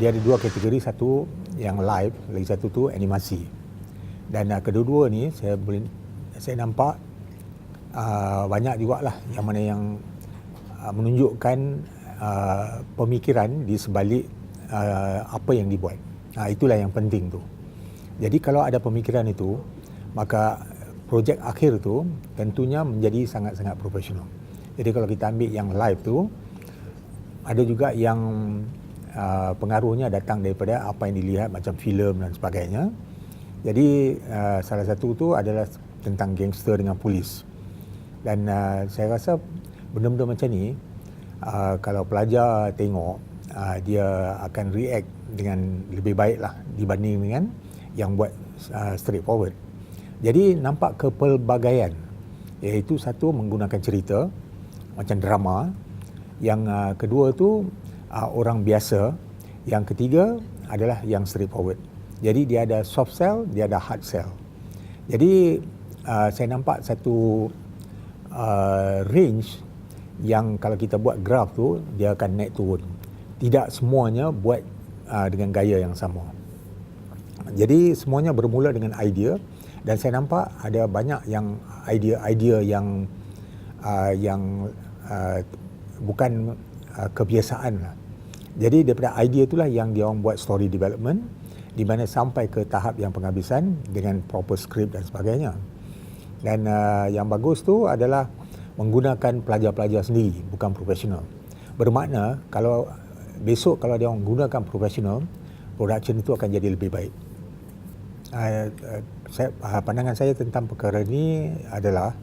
dia ada dua kategori, satu yang live, lagi satu tu animasi. Dan kedua-dua ni saya nampak banyak jugalah yang mana yang menunjukkan pemikiran di sebalik apa yang dibuat. Itulah yang penting tu. Jadi kalau ada pemikiran itu, maka projek akhir tu tentunya menjadi sangat-sangat profesional. Jadi kalau kita ambil yang live tu, ada juga yang pengaruhnya datang daripada apa yang dilihat macam filem dan sebagainya. Jadi salah satu tu adalah tentang gangster dengan polis. Dan saya rasa benda-benda macam ni kalau pelajar tengok, dia akan react dengan lebih baik lah dibanding dengan yang buat straightforward. Jadi nampak kepelbagaian, iaitu satu menggunakan cerita macam drama, yang kedua tu orang biasa, yang ketiga adalah yang straightforward. Jadi dia ada soft sell, dia ada hard sell. Jadi saya nampak satu range yang kalau kita buat graf tu dia akan naik turun. Tidak semuanya buat dengan gaya yang sama. Jadi semuanya bermula dengan idea, dan saya nampak ada banyak yang idea yang bukan kebiasaan lah. Jadi daripada idea itulah yang dia orang buat story development, di mana sampai ke tahap yang penghabisan dengan proper script dan sebagainya. Dan yang bagus tu adalah menggunakan pelajar-pelajar sendiri, bukan profesional. Bermakna kalau besok kalau dia orang gunakan profesional, production itu akan jadi lebih baik. Pandangan saya tentang perkara ini adalah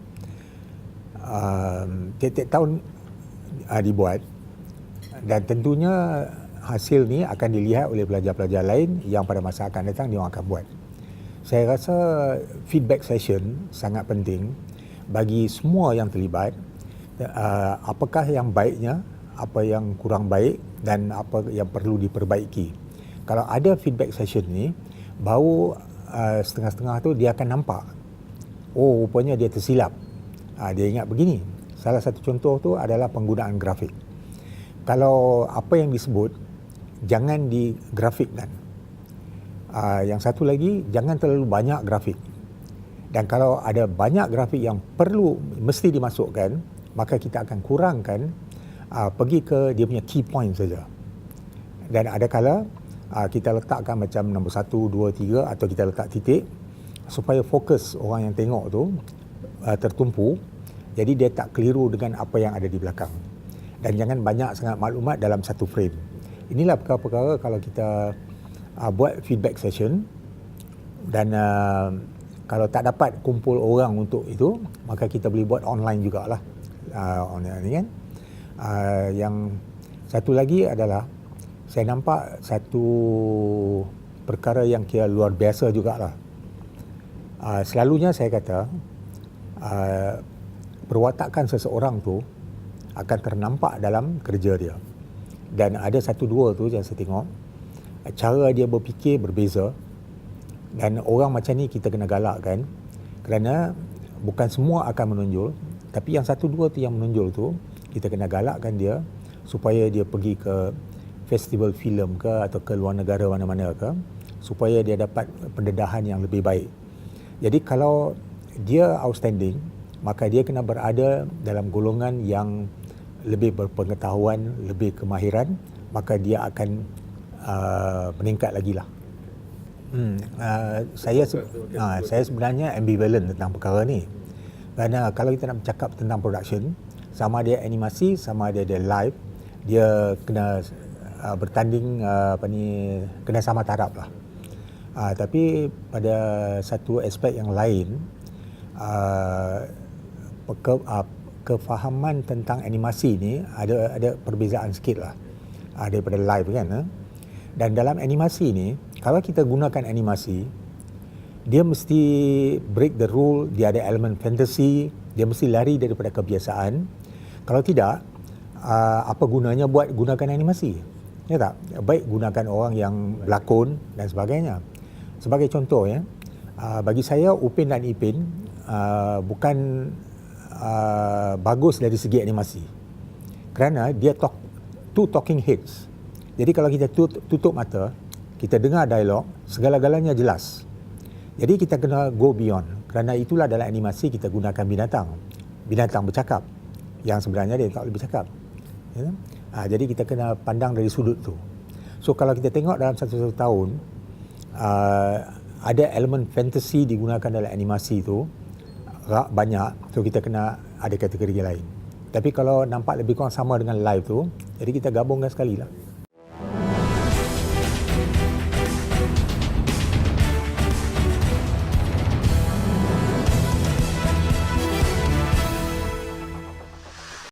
tiap-tiap tahun dibuat, dan tentunya hasil ni akan dilihat oleh pelajar-pelajar lain yang pada masa akan datang dia orang akan buat. Saya rasa feedback session sangat penting bagi semua yang terlibat. Apakah yang baiknya, apa yang kurang baik, dan apa yang perlu diperbaiki. Kalau ada feedback session ni, baru setengah-setengah tu dia akan nampak, oh rupanya dia tersilap, dia ingat begini. Salah satu contoh tu adalah penggunaan grafik. Kalau apa yang disebut jangan digrafikkan. Yang satu lagi, jangan terlalu banyak grafik. Dan kalau ada banyak grafik yang perlu mesti dimasukkan, maka kita akan kurangkan, pergi ke dia punya key point saja. Dan ada kala kita letakkan macam nombor 1, 2, 3, atau kita letak titik supaya fokus orang yang tengok tu tertumpu. Jadi dia tak keliru dengan apa yang ada di belakang. Dan jangan banyak sangat maklumat dalam satu frame. Inilah perkara-perkara kalau kita buat feedback session, dan kalau tak dapat kumpul orang untuk itu, maka kita boleh buat online jugalah. Online kan. Yang satu lagi adalah saya nampak satu perkara yang kira luar biasa jugalah. Selalunya saya kata perwatakan seseorang tu akan ternampak dalam kerja dia. Dan ada satu dua tu yang saya tengok, cara dia berfikir berbeza. Dan orang macam ni kita kena galakkan, kerana bukan semua akan menonjol, tapi yang satu dua tu yang menonjol tu kita kena galakkan dia supaya dia pergi ke festival filem ke atau ke luar negara mana-mana ke, supaya dia dapat pendedahan yang lebih baik. Jadi kalau dia outstanding, maka dia kena berada dalam golongan yang lebih berpengetahuan, lebih kemahiran, maka dia akan meningkat lagi lah. Saya sebenarnya ambivalent tentang perkara ni. Kerana kalau kita nak bercakap tentang production, sama ada animasi, sama ada live, dia kena bertanding kena sama taraf lah. Tapi pada satu aspek yang lain, kefahaman tentang animasi ni ada perbezaan sikit lah daripada live kan. Dan dalam animasi ni, kalau kita gunakan animasi, dia mesti break the rule, dia ada elemen fantasy, dia mesti lari daripada kebiasaan. Kalau tidak, apa gunanya gunakan animasi? Ya tak? Baik gunakan orang yang berlakon dan sebagainya. Sebagai contoh ya, bagi saya Upin dan Ipin bukan bagus dari segi animasi, kerana dia two talking heads. Jadi kalau kita tutup mata, kita dengar dialog, segala-galanya jelas. Jadi kita kena go beyond. Kerana itulah dalam animasi kita gunakan binatang. Binatang bercakap. Yang sebenarnya dia tak boleh bercakap. Ya? Jadi kita kena pandang dari sudut tu. So kalau kita tengok dalam satu tahun, ada elemen fantasy digunakan dalam animasi tu banyak. So kita kena ada kategori lain. Tapi kalau nampak lebih kurang sama dengan live tu, jadi kita gabungkan sekali lah.